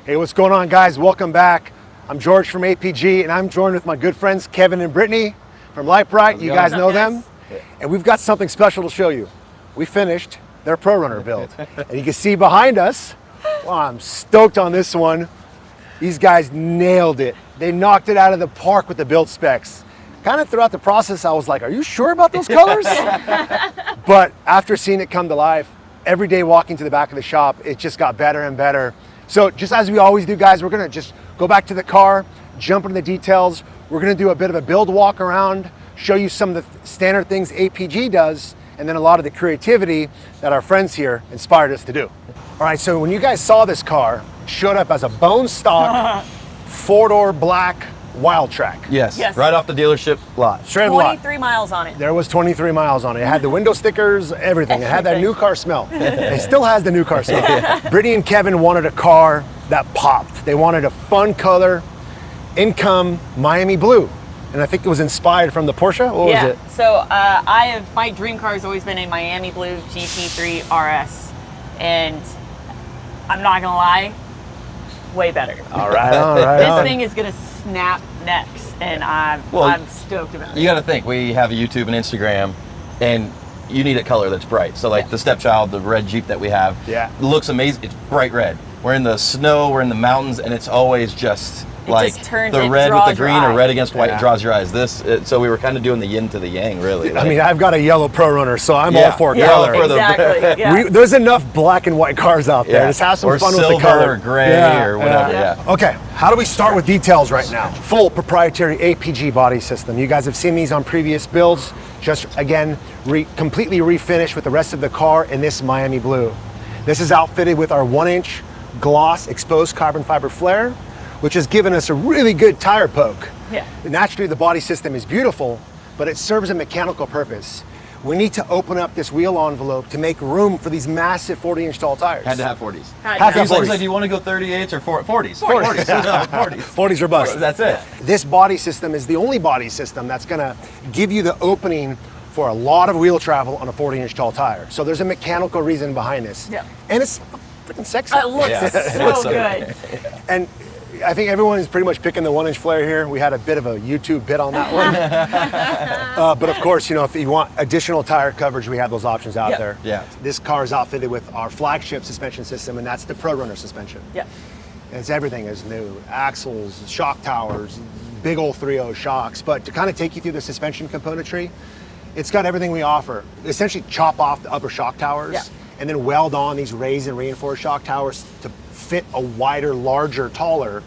Hey, what's going on, guys? Welcome back. I'm George from APG, and I'm joined with my good friends Kevin and Brittany from Lite Brite. You guys know them. And we've got something special to show you. We finished their ProRunner build. And you can see behind us, well, I'm stoked on this one. These guys nailed it. They knocked it out of the park with the build specs. Kind of throughout the process, I was like, are you sure about those colors? But after seeing it come to life, every day walking to the back of the shop, it just got better and better. So just as we always do, guys, we're gonna just go back to the car, jump into the details. We're gonna do a bit of a build walk around, show you some of the standard things APG does, and then a lot of the creativity that our friends here inspired us to do. All right, so when you guys saw this car, it showed up as a bone stock, four-door black Wildtrak. Yes, right off the dealership lot. Straight lot. 23 miles on it. There was 23 miles on it. It had the window stickers, everything. It had that new car smell. It still has the new car smell. Brittany and Kevin wanted a car that popped. They wanted a fun color, income Miami blue. And I think it was inspired from the Porsche. What was it? So my dream car has always been a Miami blue GT3 RS. And I'm not gonna lie, way better. All right, This thing is gonna snap necks, and I'm stoked about it. You got to think, we have a YouTube and Instagram, and you need a color that's bright. So like the stepchild, the red Jeep that we have, looks amazing. It's bright red. We're in the snow, we're in the mountains, and it's always just like the red with the green or red against white draws your eyes. So we were kind of doing the yin to the yang, really. I mean, I've got a yellow ProRunner, so I'm all for color. Exactly. There's enough black and white cars out there. Just have some fun with the color. Or gray or whatever. Okay, how do we start with details right now? Full proprietary APG body system. You guys have seen these on previous builds. Just again, completely refinished with the rest of the car in this Miami blue. This is outfitted with our 1-inch gloss exposed carbon fiber flare, which has given us a really good tire poke. Naturally, the body system is beautiful, but it serves a mechanical purpose. We need to open up this wheel envelope to make room for these massive 40-inch tall tires. Had to have 40s. He's like, do you want to go 38s or 40s? 40s. 40s are bust. That's it. This body system is the only body system that's going to give you the opening for a lot of wheel travel on a 40-inch tall tire. So there's a mechanical reason behind this. And it's freaking sexy. It looks so good. And I think everyone is pretty much picking the 1-inch flare here. We had a bit of a YouTube bit on that one. But of course, you know, if you want additional tire coverage, we have those options out there. This car is outfitted with our flagship suspension system, and that's the ProRunner suspension. It's everything is new. Axles, shock towers, big old 3.0 shocks. But to kind of take you through the suspension componentry, it's got everything we offer. Essentially chop off the upper shock towers and then weld on these raised and reinforced shock towers to fit a wider, larger, taller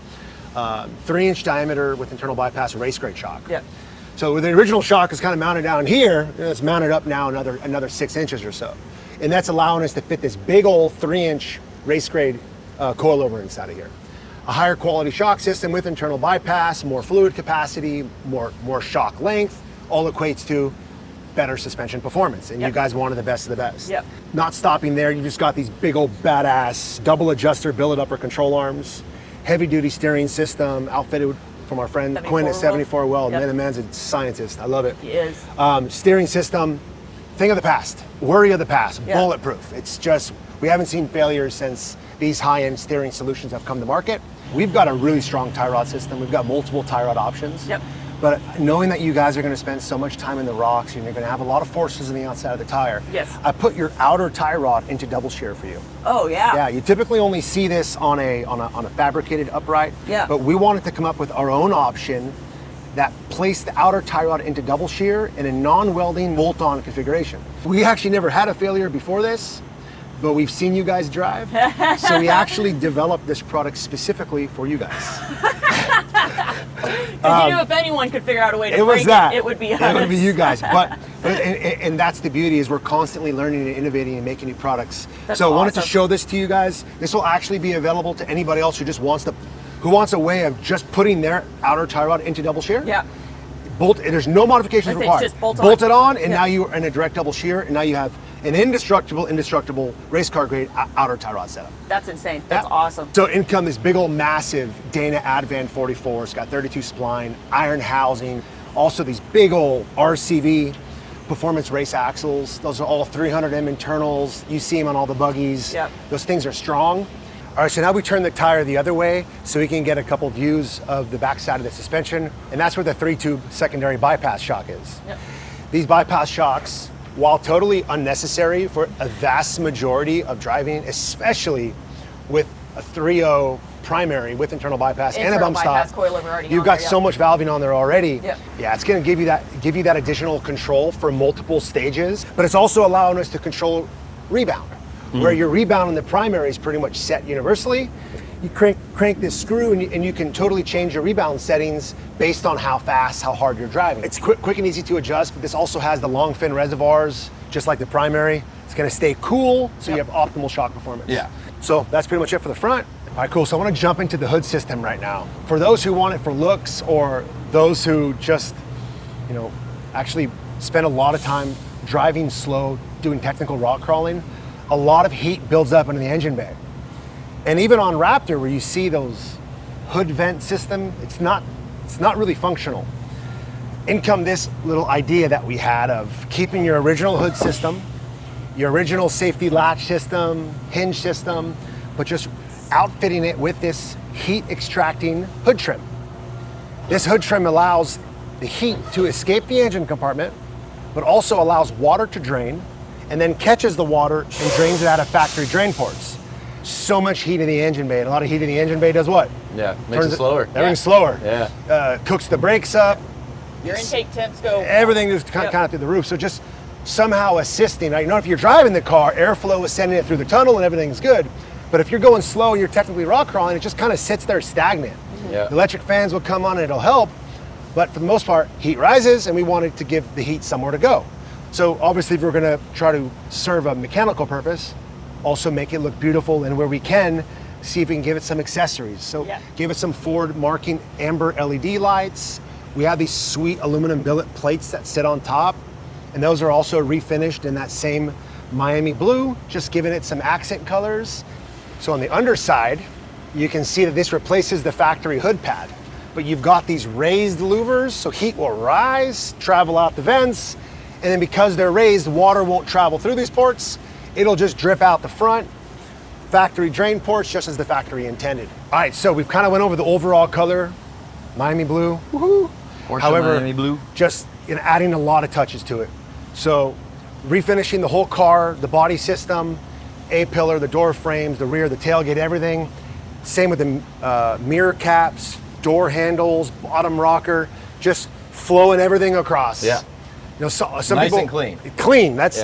3-inch diameter with internal bypass race grade shock. So the original shock is kind of mounted down here, and it's mounted up now another 6 inches or so. And that's allowing us to fit this big old 3-inch race grade coilover inside of here. A higher quality shock system with internal bypass, more fluid capacity, more shock length, all equates to better suspension performance, and you guys wanted the best of the best. Not stopping there, you just got these big old badass double adjuster billet upper control arms, heavy duty steering system outfitted from our friend Quinn at 74 Weld. Man, the man's a scientist. I love it. He is. Steering system, thing of the past, worry of the past, bulletproof. It's just, we haven't seen failures since these high-end steering solutions have come to market. We've got a really strong tie rod system. We've got multiple tie rod options. But knowing that you guys are going to spend so much time in the rocks and you're going to have a lot of forces on the outside of the tire, I put your outer tie rod into double shear for you. Yeah, you typically only see this on a fabricated upright. But we wanted to come up with our own option that placed the outer tie rod into double shear in a non-welding bolt-on configuration. We actually never had a failure before this, but we've seen you guys drive, so we actually developed this product specifically for you guys. You know, if anyone could figure out a way to break it, it would be us. It would be you guys. And that's the beauty, is we're constantly learning and innovating and making new products. So I wanted to show this to you guys. This will actually be available to anybody else who just wants a way of just putting their outer tie rod into double shear. There's no modifications required. Just bolt it on, and now you're in a direct double shear, and now you have an indestructible race car grade outer tie rod setup. That's insane. That's awesome. So in come this big old massive Dana Advan 44. It's got 32 spline, iron housing, also these big old RCV performance race axles. Those are all 300M internals. You see them on all the buggies. Those things are strong. All right, so now we turn the tire the other way so we can get a couple views of the backside of the suspension, and that's where the 3-tube secondary bypass shock is. Yep. These bypass shocks, while totally unnecessary for a vast majority of driving, especially with a 3.0 primary with internal bypass and a bump stop, you've got so much valving on there already. Yep. Yeah, it's going to give you that additional control for multiple stages, but it's also allowing us to control rebound, where your rebound in the primary is pretty much set universally. You crank this screw and you can totally change your rebound settings based on how fast, how hard you're driving. It's quick and easy to adjust, but this also has the long fin reservoirs, just like the primary. It's going to stay cool, so you have optimal shock performance. Yeah. So that's pretty much it for the front. All right, cool. So I want to jump into the hood system right now. For those who want it for looks, or those who just, actually spend a lot of time driving slow, doing technical rock crawling, a lot of heat builds up into the engine bay. And even on Raptor, where you see those hood vent system, it's not really functional. In come this little idea that we had of keeping your original hood system, your original safety latch system, hinge system, but just outfitting it with this heat extracting hood trim. This hood trim allows the heat to escape the engine compartment, but also allows water to drain, and then catches the water and drains it out of factory drain ports. So much heat in the engine bay, and a lot of heat in the engine bay does what? Yeah, makes it slower. Everything's slower. Yeah. Cooks the brakes up. Your intake temps go. Everything just kind of through the roof. So just somehow assisting. Now, if you're driving the car, airflow is sending it through the tunnel and everything's good. But if you're going slow and you're technically rock crawling, it just kind of sits there stagnant. Yeah. The electric fans will come on and it'll help, but for the most part, heat rises, and we wanted to give the heat somewhere to go. So obviously, if we're going to try to serve a mechanical purpose, also make it look beautiful, and where we can, see if we can give it some accessories. So give it some forward marking amber LED lights. We have these sweet aluminum billet plates that sit on top, and those are also refinished in that same Miami blue, just giving it some accent colors. So on the underside, you can see that this replaces the factory hood pad, but you've got these raised louvers, so heat will rise, travel out the vents, and then because they're raised, water won't travel through these ports. It'll just drip out the front, factory drain ports, just as the factory intended. All right, so we've kind of went over the overall color, Miami blue, woohoo. However, Miami blue. Just adding a lot of touches to it. So refinishing the whole car, the body system, A-pillar, the door frames, the rear, the tailgate, everything. Same with the mirror caps, door handles, bottom rocker, just flowing everything across. Yeah. Some Nice people, and clean. Clean. That's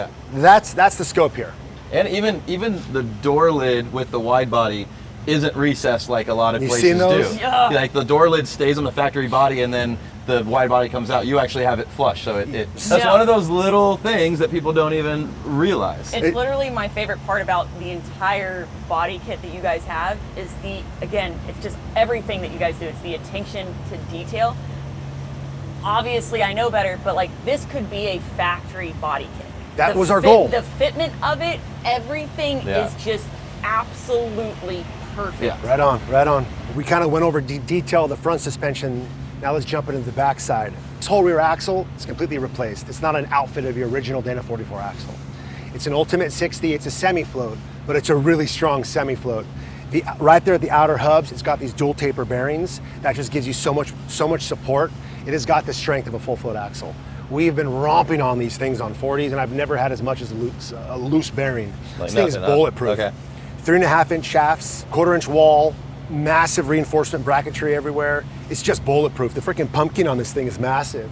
the scope here. And even the door lid with the wide body isn't recessed like a lot of places seen those? do. Yeah. Like the door lid stays on the factory body, and then the wide body comes out. You actually have it flush, so that's one of those little things that people don't even realize. It's literally my favorite part about the entire body kit that you guys have is it's just everything that you guys do. It's the attention to detail. Obviously, I know better, but this could be a factory body kit. That was our goal. The fitment of it, everything is just absolutely perfect. Yeah. Right on. We kind of went over detail of the front suspension. Now let's jump into the back side. This whole rear axle is completely replaced. It's not an outfit of your original Dana 44 axle. It's an Ultimate 60. It's a semi-float, but it's a really strong semi-float. Right there at the outer hubs, it's got these dual taper bearings that just gives you so much support. It has got the strength of a full float axle. We've been romping on these things on 40s, and I've never had as much as a loose bearing. This thing is bulletproof. Okay. 3.5-inch shafts, 1/4-inch wall, massive reinforcement bracketry everywhere. It's just bulletproof. The freaking pumpkin on this thing is massive.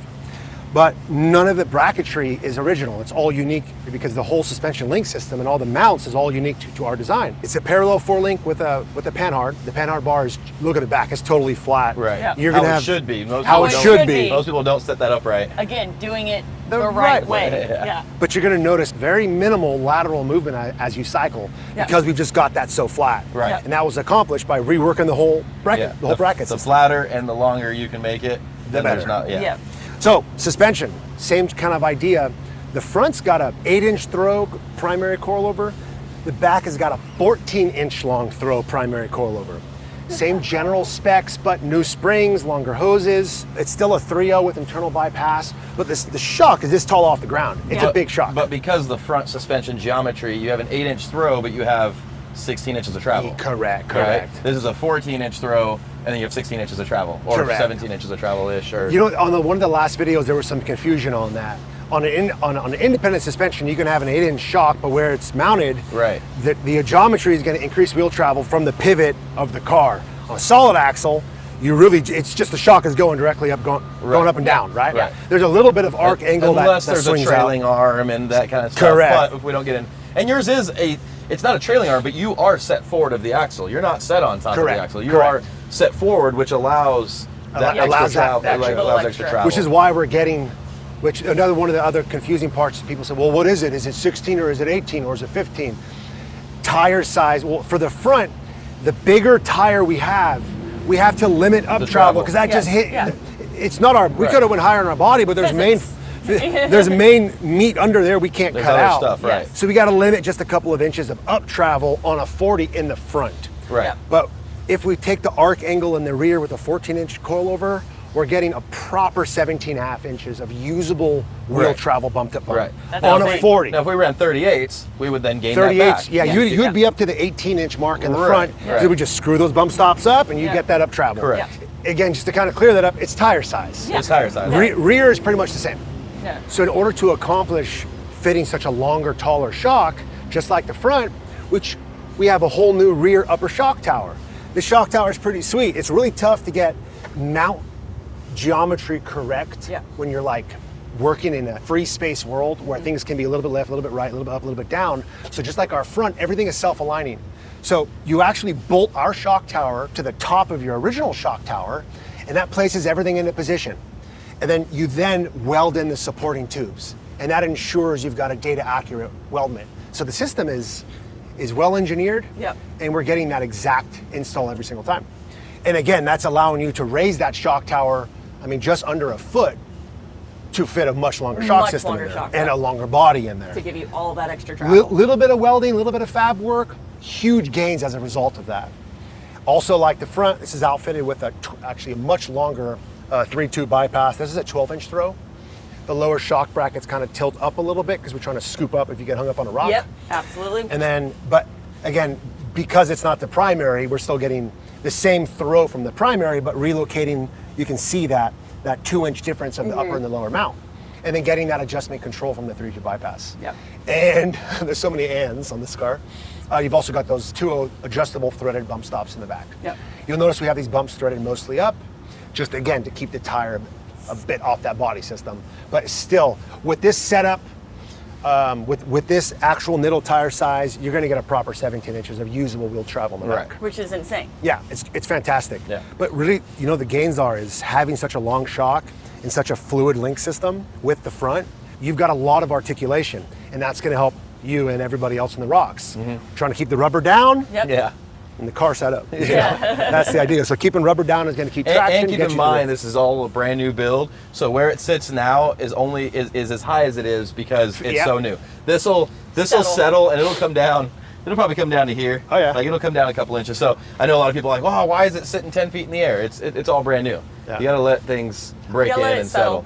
But none of the bracketry is original. It's all unique because the whole suspension link system and all the mounts is all unique to our design. It's a parallel 4-link with a panhard. The panhard bar is, look at the back, it's totally flat. Right. Yep. You're gonna How have it should be. how it should be. Most people don't set that up right. Again, doing it The the right right way. way. Yeah. But you're gonna notice very minimal lateral movement as you cycle because we've just got that so flat. Right. Yep. And that was accomplished by reworking the whole bracket, the whole bracket The system. flatter and the longer you can make it, then there's better. not. Yeah. So suspension, same kind of idea. The front's got a 8-inch throw primary coilover. The back has got a 14-inch long throw primary coilover. Same general specs, but new springs, longer hoses. It's still a 3.0 with internal bypass, but the shock is this tall off the ground. It's a big shock. But because the front suspension geometry, you have an 8-inch throw, but you have 16 inches of travel. Correct. Right? This is a 14-inch throw, and then you have 16 inches of travel, or 17 inches of travel-ish. Or on one of the last videos, there was some confusion on that. On an independent suspension, you can have an 8-inch shock, but where it's mounted, the geometry is going to increase wheel travel from the pivot of the car. On a solid axle, it's just the shock is going directly up, going up and down, right? There's a little bit of arc angle unless that there's a trailing arm and that kind of stuff. Correct. But if we don't get in, and yours is it's not a trailing arm, but you are set forward of the axle. You're not set on top of the axle. You are set forward, which allows that extra travel. Which is why we're getting. Another one of the other confusing parts is people say, well, what is it? Is it 16 or is it 18 or is it 15? Tire size. Well, for the front, the bigger tire we have to limit up travel because that just hit. Yeah. It's not our. We could have went higher on our body, but there's main meat under there we can't cut out. Stuff, right. So we got to limit just a couple of inches of up travel on a 40 in the front. Right. But if we take the arc angle in the rear with a 14-inch coilover, we're getting a proper 17.5 inches of usable wheel travel bumped up on a 40. Now, if we ran 38s, we would then gain 38s, that back. yeah, you'd be up to the 18-inch mark in the front. So we just screw those bump stops up and you get that up travel. Correct. Again, just to kind of clear that up, it's tire size. It's tire size. Rear is pretty much the same. Yeah. So in order to accomplish fitting such a longer, taller shock, just like the front, which we have a whole new rear upper shock tower. The shock tower is pretty sweet. It's really tough to get mount geometry correct when you're like working in a free space world where things can be a little bit left, a little bit right, a little bit up, a little bit down. So just like our front, everything is self-aligning. So you actually bolt our shock tower to the top of your original shock tower, and that places everything into position. And then you weld in the supporting tubes, and that ensures you've got a data accurate weldment. So the system is well engineered, and we're getting that exact install every single time. And again, that's allowing you to raise that shock tower, just under a foot to fit a much longer shock system in there, and a longer body in there. To give you all that extra travel. Little bit of welding, a little bit of fab work, huge gains as a result of that. Also, like the front, this is outfitted with actually a much longer 3-tube bypass. This is a 12-inch throw. The lower shock brackets kind of tilt up a little bit because we're trying to scoop up if you get hung up on a rock. Yep, absolutely. And then, but again, because it's not the primary, we're still getting the same throw from the primary, but relocating, you can see that 2-inch difference of the upper and the lower mount. And then getting that adjustment control from the 3-tube bypass. Yep. And there's so many ands on this car. You've also got those 2 adjustable threaded bump stops in the back. Yep. You'll notice we have these bumps threaded mostly up, just again to keep the tire a bit off that body system. But still, with this setup, with this actual niddle tire size, you're going to get a proper 17 inches of usable wheel travel in the back. Which is insane. Yeah, it's fantastic. Yeah. But really, the gains is having such a long shock and such a fluid link system with the front, you've got a lot of articulation, and that's going to help you and everybody else in the rocks. Trying to keep the rubber down. Yep. Yeah. And the car set up. That's the idea. So keeping rubber down is going to keep traction. And keep in mind, this is all a brand new build. So where it sits now is as high as it is because it's so new. This'll settle and it'll come down. It'll probably come down to here. Oh yeah. Like it'll come down a couple inches. So I know a lot of people are like, wow, why is it sitting 10 feet in the air? It's all brand new. Yeah. You got to let things break in and settle.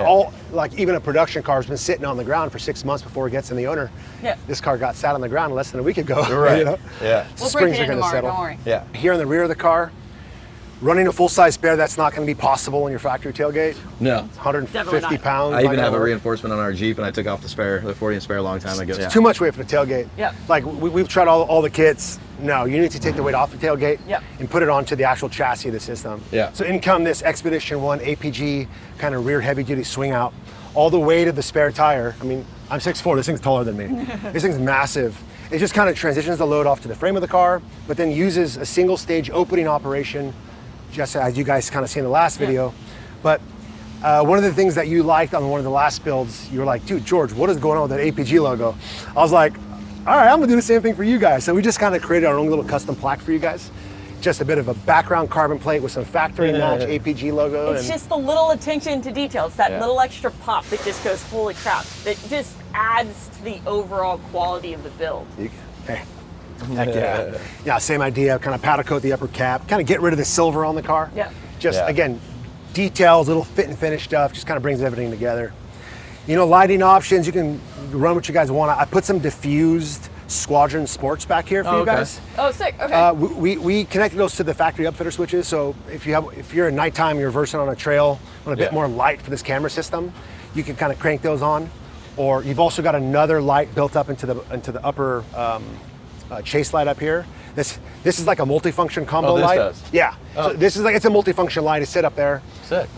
All like even a production car has been sitting on the ground for 6 months before it gets in the owner. Yeah. This car got sat on the ground less than a week ago. Right. Yeah. We'll springs are going to settle. Don't worry. Yeah. Here in the rear of the car, running a full-size spare, that's not going to be possible in your factory tailgate. No. 150 pounds. I even have a reinforcement on our Jeep, and I took off the 40-inch spare a long time ago. It's too much weight for the tailgate. Yeah. Like we've tried all the kits. No, you need to take the weight off the tailgate and put it onto the actual chassis of the system. Yeah. So in come this Expedition 1 APG kind of rear heavy-duty swing out. All the weight of the spare tire. I'm 6'4", this thing's taller than me. This thing's massive. It just kind of transitions the load off to the frame of the car, but then uses a single stage opening operation, just as you guys kind of see in the last video. But one of the things that you liked on one of the last builds, you were like, dude, George, what is going on with that APG logo? I was like, all right, I'm gonna do the same thing for you guys. So we just kind of created our own little custom plaque for you guys. Just a bit of a background carbon plate with some factory match APG logo. It's just the little attention to detail. It's that little extra pop that just goes, holy crap. That just adds to the overall quality of the build. Hey. Heck yeah. Yeah, same idea, kind of powder coat the upper cap, kind of get rid of the silver on the car. Yeah. Just, again, details, little fit and finish stuff, just kind of brings everything together. Lighting options, you can run what you guys want. I put some diffused Squadron Sports back here for you guys. Oh, sick. Okay. We connected those to the factory upfitter switches. So if you're at nighttime, you're versing on a trail, on a bit more light for this camera system, you can kind of crank those on. Or you've also got another light built up into the upper chase light up here. This is like a multifunction combo light. Does. Yeah. So this is like, it's a multifunction light to sit up there. Sick.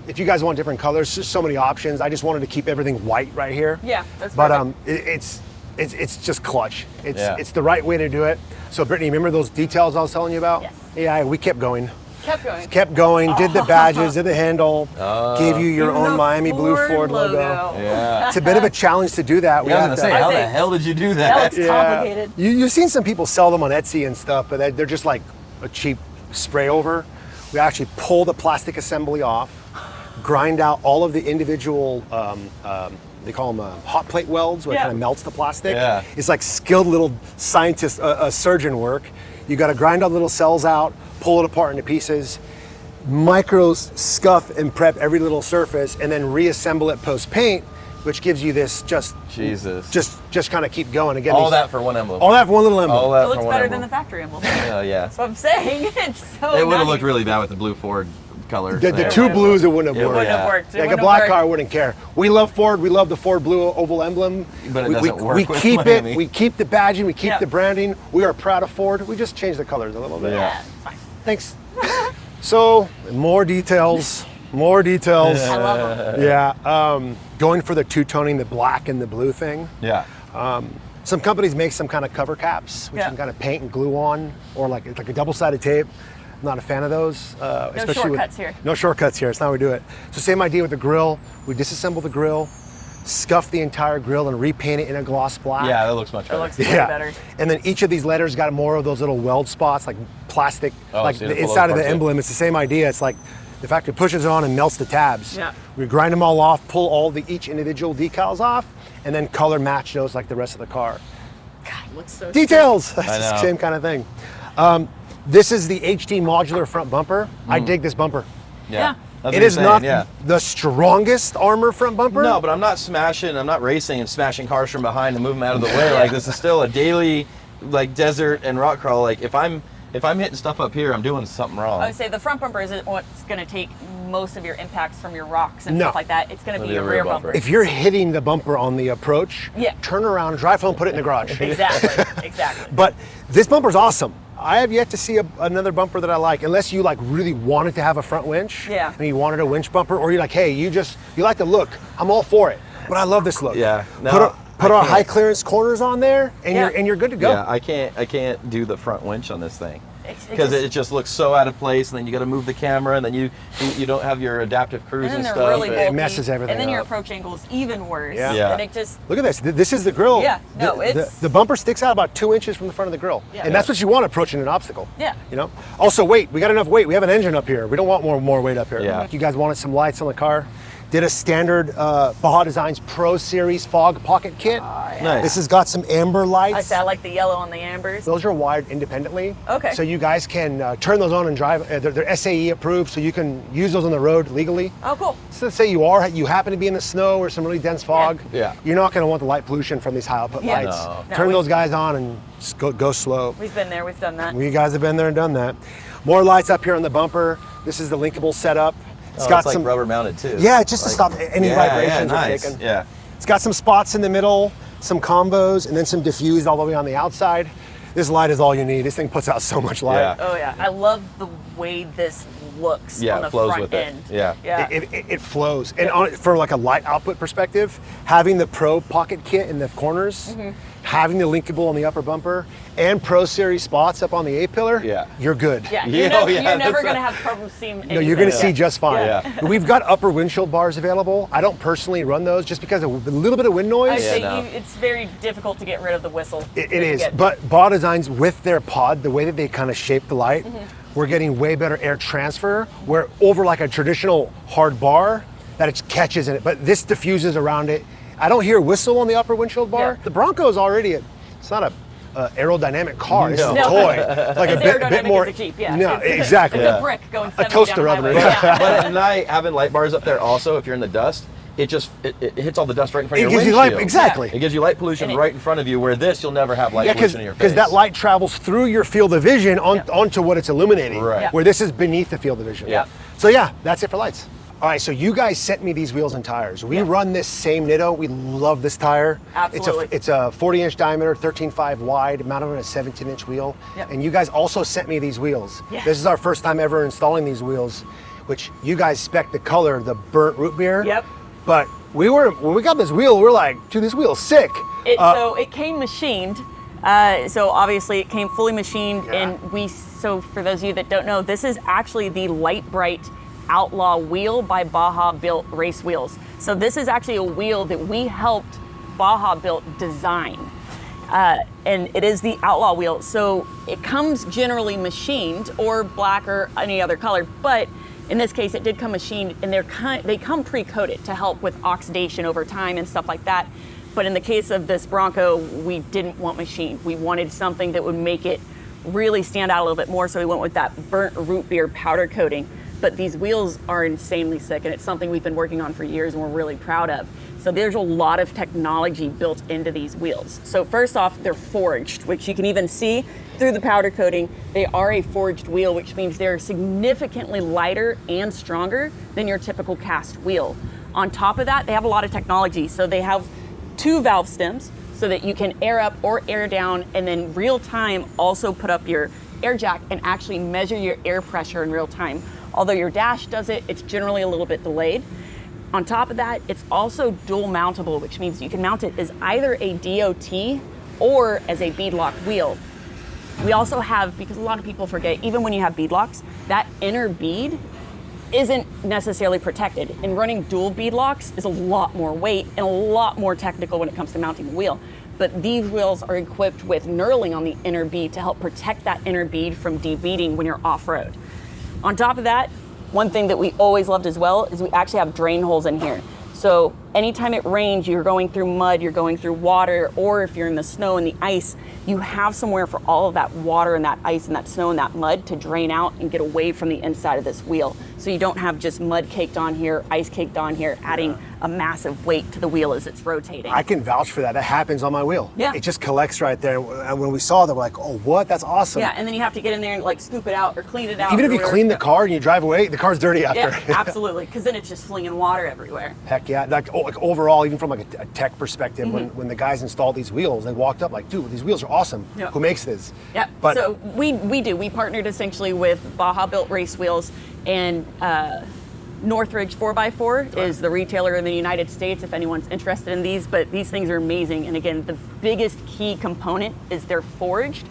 If you guys want different colors, there's so many options. I just wanted to keep everything white right here. Yeah, that's But perfect. it's just clutch. It's the right way to do it. So Brittany, remember those details I was telling you about? Yes. Yeah, we kept going. Kept going. Did the badges, did the handle, gave you your own Miami Blue Ford logo. Yeah. It's a bit of a challenge to do that. I was gonna say, how the hell did you do That that? looks complicated. You've seen some people sell them on Etsy and stuff, but they're just like a cheap spray over. We actually pull the plastic assembly off, grind out all of the individual, they call them hot plate welds, where it kind of melts the plastic. Yeah. It's like skilled little scientist, surgeon work. You got to grind all the little cells out, pull it apart into pieces, micros scuff and prep every little surface, and then reassemble it post paint, which gives you this just kind of keep going. Again, All that for one emblem. All that for one little emblem. All that It looks for one better emblem. than the factory emblem. Yeah. That's what I'm saying. It's so It would have nice. looked really bad with the blue Ford color. The there. two blues, it wouldn't have It worked. Wouldn't have worked. It Like a wouldn't black have car worked. wouldn't care. We love Ford. We love the Ford blue oval emblem. But it we doesn't work we with keep Miami. it. We keep the badging. We keep Yeah. the branding. We are proud of Ford. We just changed the colors a little bit. Yeah, it's fine. Thanks. So more details. More details. I love them. Yeah. Going for the two-toning, the black and the blue thing. Yeah. Some companies make some kind of cover caps, which you can kind of paint and glue on, or like it's like a double-sided tape. I'm not a fan of those. Especially shortcuts here. No shortcuts here. It's not how we do it. So same idea with the grill. We disassemble the grill, scuff the entire grill, and repaint it in a gloss black. Yeah, that looks much It better. looks way better. And then each of these letters got more of those little weld spots, like plastic, like so the you pull inside those of the apart, too. emblem. It's the same idea. It's like the factory pushes it on and melts the tabs. Yeah. We grind them all off, pull all each individual decals off, and then color match those like the rest of the car. God, it looks so Details. That's I the know. same kind of thing. This is the HD modular front bumper. I dig this bumper. Yeah. That's It what is you're not saying, the strongest armor front bumper. No, but I'm not racing and smashing cars from behind to move them out of the way. Like, this is still a daily, like, desert and rock crawl. Like, if I'm hitting stuff up here, I'm doing something wrong. I would say the front bumper isn't what's going to take most of your impacts from your rocks and No. stuff like that. It's going to be It'll your be a rear rear bumper. bumper. If you're hitting the bumper on the approach, turn around, drive home, put it in the garage. Exactly. But this bumper's awesome. I have yet to see another bumper that I like, unless you like really wanted to have a front winch. Yeah. And you wanted a winch bumper, or you're like, hey, you like the look. I'm all for it. But I love this look. Yeah. No, Put our high clearance corners on there, and you're good to go. Yeah, I can't do the front winch on this thing. Because It just looks so out of place, and then you got to move the camera, and then you don't have your adaptive cruise and and, then stuff. they're really bulky, It messes everything and then your up. approach angle is even worse. Yeah. And it just Look at this. This is the grill. Yeah, no, it's- the bumper sticks out about 2 inches from the front of the grill, Yeah. and that's what you want approaching an obstacle. Yeah. You know. Also, weight. We got enough weight. We have an engine up here. We don't want more weight up here. Yeah. You guys wanted some lights on the car. Did a standard Baja Designs Pro Series fog pocket kit. Nice. This has got some amber lights. I like the yellow on the ambers. Those are wired independently. Okay. So you guys can turn those on and drive. They're SAE approved, so you can use those on the road legally. Oh, cool. So let's say you happen to be in the snow or some really dense fog. Yeah. You're not going to want the light pollution from these high output Yeah. lights. No. Turn No, those guys on and just go slow. We've been there. We've done that. You guys have been there and done that. More lights up here on the bumper. This is the linkable setup. It's got some rubber mounted too. Yeah, just to stop any vibrations. Yeah, are nice. taken. Yeah. It's got some spots in the middle, some combos, and then some diffused all the way on the outside. This light is all you need. This thing puts out so much light. Yeah. Oh yeah, I love the way this looks Yeah, on the it flows front with it. end. Yeah. Yeah. It flows. And for like a light output perspective, having the Pro pocket kit in the corners, having the linkable on the upper bumper, and Pro Series spots up on the A-pillar, you're good. Yeah, Yeah, you're yeah, never that's going to have problems seeing anything. No, you're going to see just fine. Yeah. We've got upper windshield bars available. I don't personally run those just because of a little bit of wind I noise. would say no. it's very difficult to get rid of the whistle. It that you is, get. but Baja Designs with their pod, the way that they kind of shape the light, we're getting way better air transfer. Where over like a traditional hard bar, that it catches in it, but this diffuses around it. I don't hear a whistle on the upper windshield bar. Yeah. The Bronco is already it's not a aerodynamic car. It's a No. toy. It's like It's a bit aerodynamic more. as a Jeep, yeah. No, It's- exactly. It's a brick going 70 toaster down oven. the highway. Yeah. But at night, having light bars up there also, if you're in the dust, it hits all the dust right in front of your windshield. windshield. Exactly. It gives you light pollution right in front of you, where this, you'll never have light pollution in your face. Because that light travels through your field of vision onto what it's illuminating, where this is beneath the field of vision. So yeah, that's it for lights. All right, so you guys sent me these wheels and tires. We run this same Nitto. We love this tire. Absolutely. It's a 40-inch diameter, 13.5 wide, mounted on a 17-inch wheel. And you guys also sent me these wheels. This is our first time ever installing these wheels, which you guys spec the color, the burnt root beer. But when we got this wheel, we're like, dude, this wheel's sick. So it came machined. So obviously it came fully machined, and so for those of you that don't know, this is actually the Lite Brite Outlaw wheel by Baja Built Race Wheels. So this is actually a wheel that we helped Baja Built design. And it is the Outlaw wheel. So it comes generally machined or black or any other color, but in this case it did come machined, and they come pre-coated to help with oxidation over time and stuff like that. But in the case of this Bronco, we didn't want machined. We wanted something that would make it really stand out a little bit more, so we went with that burnt root beer powder coating. But these wheels are insanely sick, and it's something we've been working on for years and we're really proud of. So there's a lot of technology built into these wheels. So first off, they're forged, which you can even see through the powder coating. They are a forged wheel, which means they're significantly lighter and stronger than your typical cast wheel. On top of that, they have a lot of technology. So they have 2 valve stems so that you can air up or air down, and then real time also put up your air jack and actually measure your air pressure in real time. Although your dash does it, it's generally a little bit delayed. On top of that, it's also dual mountable, which means you can mount it as either a DOT or as a beadlock wheel. We also have, because a lot of people forget, even when you have beadlocks, that inner bead isn't necessarily protected. And running dual beadlocks is a lot more weight and a lot more technical when it comes to mounting the wheel. But these wheels are equipped with knurling on the inner bead to help protect that inner bead from debeading when you're off-road. On top of that, one thing that we always loved as well is we actually have drain holes in here. So anytime it rains, you're going through mud, you're going through water, or if you're in the snow and the ice, you have somewhere for all of that water and that ice and that snow and that mud to drain out and get away from the inside of this wheel. So you don't have just mud caked on here, ice caked on here, adding a massive weight to the wheel as it's rotating. I can vouch for that. That happens on my wheel. Yeah. It just collects right there. And when we saw that, we're like, oh, what? That's awesome. Yeah, and then you have to get in there and like scoop it out or clean it out. Even if you clean the car and you drive away, the car's dirty after. Yeah, absolutely, because then it's just flinging water everywhere. Heck yeah. Like overall, even from like a tech perspective, when the guys installed these wheels, they walked up like, dude, these wheels are awesome. Yeah. Who makes this? Yeah, But so we partnered essentially with Baja Built Race Wheels, and Northridge 4x4 is the retailer in the United States if anyone's interested in these, but these things are amazing. And again, the biggest key component is they're forged,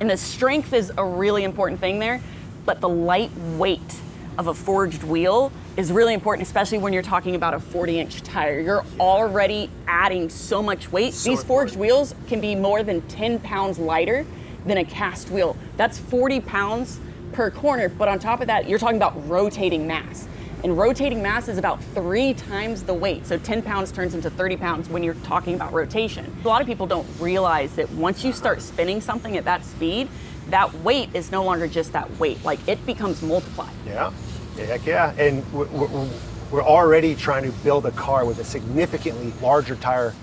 and the strength is a really important thing there, but the light weight of a forged wheel is really important, especially when you're talking about a 40-inch tire. You're already adding so much weight. These forged wheels can be more than 10 pounds lighter than a cast wheel. That's 40 pounds per corner, but on top of that, you're talking about rotating mass. And rotating mass is about 3 times the weight. So 10 pounds turns into 30 pounds when you're talking about rotation. A lot of people don't realize that once you start spinning something at that speed, that weight is no longer just that weight. Like, it becomes multiplied. Yeah, heck yeah. And we're already trying to build a car with a significantly larger tire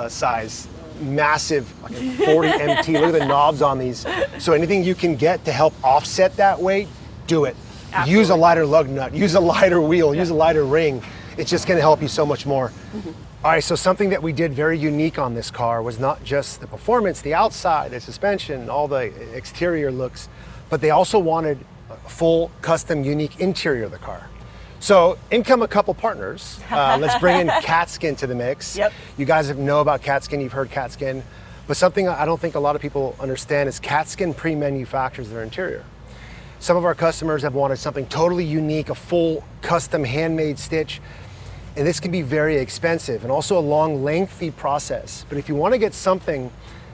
size, massive, like a 40 MT. Look at the knobs on these. So anything you can get to help offset that weight, do it. Absolutely. Use a lighter lug nut, use a lighter wheel, use a lighter ring. It's just gonna help you so much more. All right, so something that we did very unique on this car was not just the performance, the outside, the suspension, all the exterior looks, but they also wanted a full, custom, unique interior of the car. So in come a couple partners. Let's bring in Catskin to the mix. Yep. You guys know about Catskin, you've heard Catskin, but something I don't think a lot of people understand is Catskin pre-manufactures their interior. Some of our customers have wanted something totally unique, a full custom handmade stitch, and this can be very expensive and also a long, lengthy process. But if you want to get something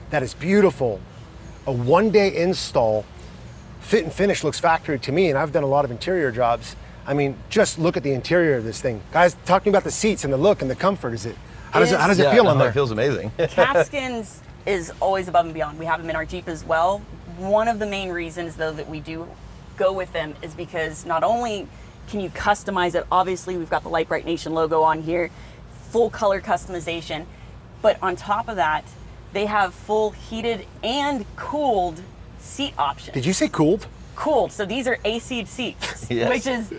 that is beautiful, a one-day install, fit and finish looks factory to me, and I've done a lot of interior jobs. I mean, just look at the interior of this thing. Guys, talking about the seats and the look and the comfort, how does it feel on there? It feels amazing. Catskins is always above and beyond. We have them in our Jeep as well. One of the main reasons, though, that we do go with them is because not only Can you customize it? Obviously, we've got the Lite Brite Nation logo on here, full color customization. But on top of that, they have full heated and cooled seat options. Did you say cooled? Cooled. So these are AC'd seats, Yes. which is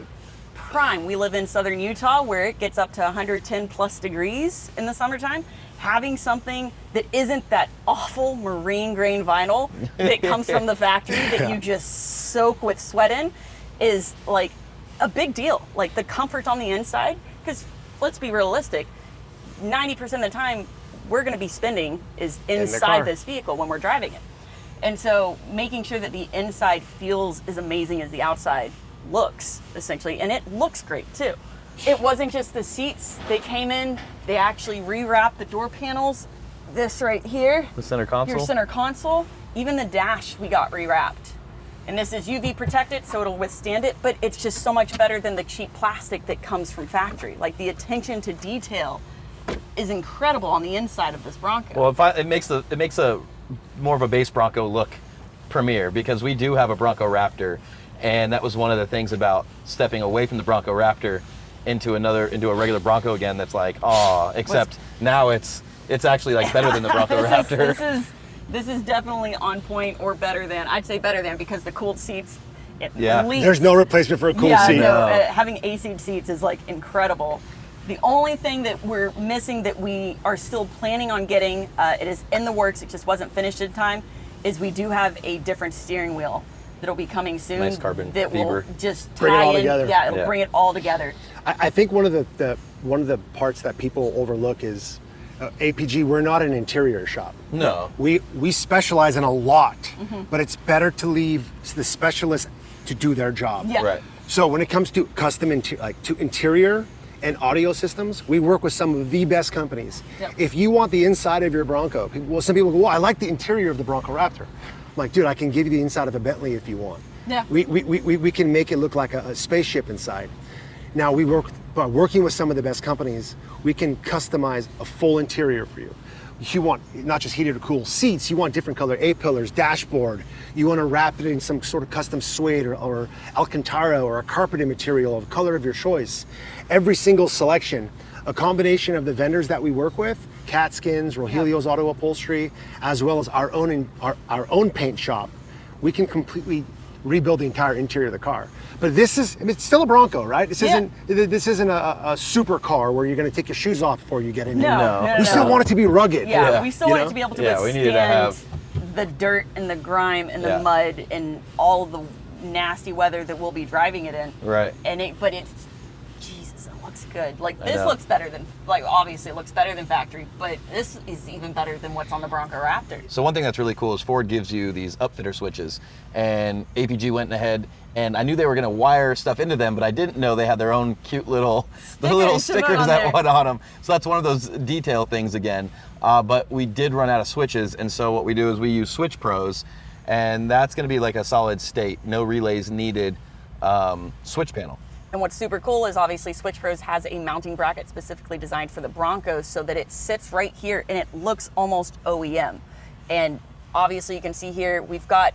prime. We live in southern Utah where it gets up to 110 plus degrees in the summertime. Having something that isn't that awful marine grain vinyl that comes from the factory that you just soak with sweat in is like a big deal. Like the comfort on the inside, because let's be realistic, 90% of the time we're going to be spending is inside this vehicle when we're driving it. And so making sure that the inside feels as amazing as the outside looks, essentially, and it looks great too. It wasn't just the seats that came in, they actually rewrapped the door panels. This right here, The center console? your center console, even the dash we got rewrapped. And this is UV protected, so it'll withstand it, but it's just so much better than the cheap plastic that comes from factory. Like the attention to detail is incredible on the inside of this Bronco. Well, it makes a more of a base Bronco look premier, because we do have a Bronco Raptor, and that was one of the things about stepping away from the Bronco Raptor into a regular Bronco again. That's like, except now it's actually like better than the Bronco Raptor. This is definitely on point or better than. I'd say better than, because the cooled seats. There's no replacement for a cool seat. No, having AC seats is like incredible. The only thing that we're missing that we are still planning on getting, it is in the works, it just wasn't finished in time, is we do have a different steering wheel that'll be coming soon. Nice carbon that fiber. will just Bring it tie all in. together. Yeah, it'll bring it all together. I think one of the parts that people overlook is APG. We're not an interior shop. No. We specialize in a lot, but it's better to leave the specialists to do their job. Yeah. Right. So when it comes to custom interior and audio systems, we work with some of the best companies. Yep. If you want the inside of your Bronco, some people go, well, I like the interior of the Bronco Raptor. I'm like, dude, I can give you the inside of a Bentley if you want. Yeah. We can make it look like a spaceship inside. Now by working with some of the best companies, we can customize a full interior for you. You want not just heated or cool seats, you want different color A-pillars, dashboard. You want to wrap it in some sort of custom suede or Alcantara or a carpeted material of color of your choice. Every single selection, a combination of the vendors that we work with, Catskins, Rogelio's Auto Upholstery, as well as our own paint shop, we can completely rebuild the entire interior of the car. But it's still a Bronco, right? This isn't a super car where you're going to take your shoes off before you get in. No. We still want it to be rugged. Yeah, we still want it to be able to withstand we needed to have the dirt and the grime and the mud and all the nasty weather that we'll be driving it in. Right. But it's, Jesus, it looks good. Like this looks better than, obviously it looks better than factory, but this is even better than what's on the Bronco Raptor. So one thing that's really cool is Ford gives you these upfitter switches, and APG went ahead, and I knew they were going to wire stuff into them, but I didn't know they had their own cute little stickers that went on them. So that's one of those detail things again. But we did run out of switches, and so what we do is we use Switch Pros, and that's going to be like a solid state, no relays needed switch panel. And what's super cool is obviously Switch Pros has a mounting bracket specifically designed for the Broncos so that it sits right here and it looks almost OEM. And obviously you can see here we've got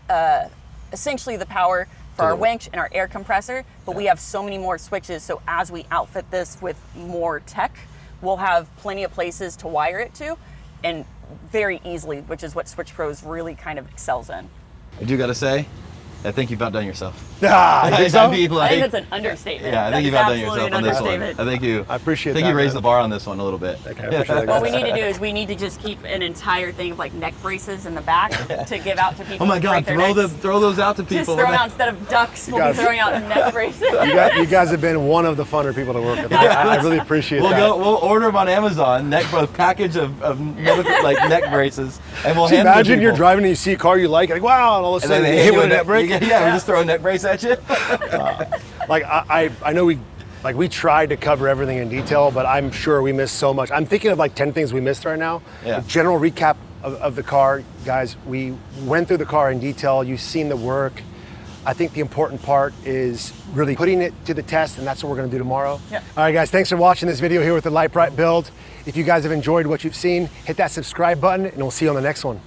essentially the power for our winch and our air compressor, but we have so many more switches, so as we outfit this with more tech, we'll have plenty of places to wire it to, and very easily, which is what Switch Pros really kind of excels in. I do got to say, I think you've outdone yourself. I think so? I think that's an understatement. Yeah, I think you've outdone yourself on this one. I appreciate that. I think you raised the bar on this one a little bit. Okay, I appreciate that. What we need to do is we need to just keep an entire thing of like neck braces in the back to give out to people. Oh my God, throw those out to people. Just throw them out instead of ducks. We'll be throwing out neck braces. You guys have been one of the funner people to work with. I really appreciate that. We'll order them on Amazon, a package of neck braces, and we'll hand them to imagine people. you're driving and you see a car you like, and all of a sudden you hit with a neck brake. Yeah, we just throw a neck brace at you. I know we tried to cover everything in detail, but I'm sure we missed so much. I'm thinking of 10 things we missed right now. Yeah. A general recap of the car, guys. We went through the car in detail. You've seen the work. I think the important part is really putting it to the test, and that's what we're going to do tomorrow. Yeah. All right, guys, thanks for watching this video here with the Lite Brite build. If you guys have enjoyed what you've seen, hit that subscribe button, and we'll see you on the next one.